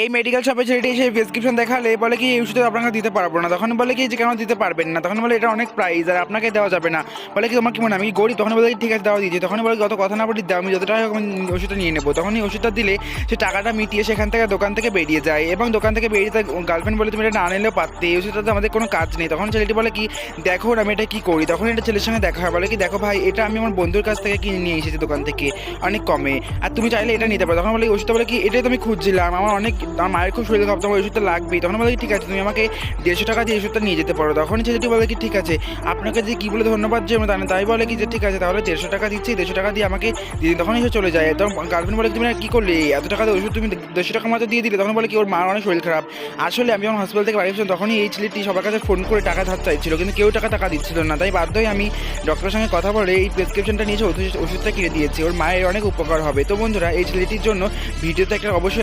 এই মেডিকেল শপে ছেলেটি এসে প্রেসক্রিপশন দেখালে বলে কি এই ওষুধ আপনাকে দিতে পারবো না। তখন বলে কি যে কেন দিতে পারবেন না, তখন বলে এটা অনেক প্রাইস আর আপনাকে দেওয়া যাবে না। বলে কি তোমার কি মনে হয় আমি কি গরিব? তখন বলে কি ঠিক আছে দেওয়া দিয়েছে। তখন বলে যত কথা না বলি দাও, আমি যত টাকা হোক আমি ওষুধটা নিয়ে নেবো। তখনই ওষুধটা দিলে সে টাকাটা মিটিয়ে সেখান থেকে দোকান থেকে বেরিয়ে যায় এবং দোকান থেকে বেরিয়ে তার গার্লফ্রেন্ড বলে তুমি এটা না আনলেও পারতে, এই ওষুধটাতে আমাদের কোনো কাজ নেই। তখন ছেলেটি বলে কি দেখো আমি এটা কি করি। তখন এটা ছেলের সঙ্গে দেখা হয়, বলে কি দেখো ভাই এটা আমি আমার বন্ধুর কাছ থেকে কিনে নিয়ে এসেছি দোকান থেকে অনেক কমে, আর তুমি চাইলে এটা নিতে পারো। তখন বলে ওষুধটা বলে কি এটাই তো আমি খুঁজছিলাম, আমার অনেক আমার মায়ের খুব শরীর খারাপ, তোমার ওষুধটা লাগবেই। তখন বলে কি ঠিক আছে তুমি আমাকে 150 টাকা দিয়ে ওষুধটা নিয়ে যেতে পারো। তখন ছেলেটি বলে কি ঠিক আছে আপনাকে যে কী বলে ধন্যবাদ যে আমি জানি, তাই বলে কি যে ঠিক আছে তাহলে 150 টাকা দিচ্ছি, 150 টাকা দিয়ে আমাকে দিয়ে দিন। তখনই সে চলে যায়। তখন গার্লফ্রেন্ড বলে তুমি কী করলে এত টাকা দিয়ে ওষুধ তুমি 150 টাকা মাত্র দিয়ে দিলে। তখন বলে কি ওর মার অনেক শরীর খারাপ। আসলে আমি যখন হসপিটাল থেকে বাড়ি এসেছিলাম তখনই এই ছেলেটি সবার কাছে ফোন করে টাকা ধার চাইছিল, কিন্তু কেউ টাকা দিচ্ছিল না। তাই বাধ্য হয়ে আমি ডক্টরের সঙ্গে কথা বলে এই প্রেসক্রিপশনটা নিয়েছি, ওষুধটা কিনে দিয়েছি, ওর মায়ের অনেক উপকার হবে। তো বন্ধুরা এই ছেলেটির জন্য ভিডিওতে একটা অবশ্যই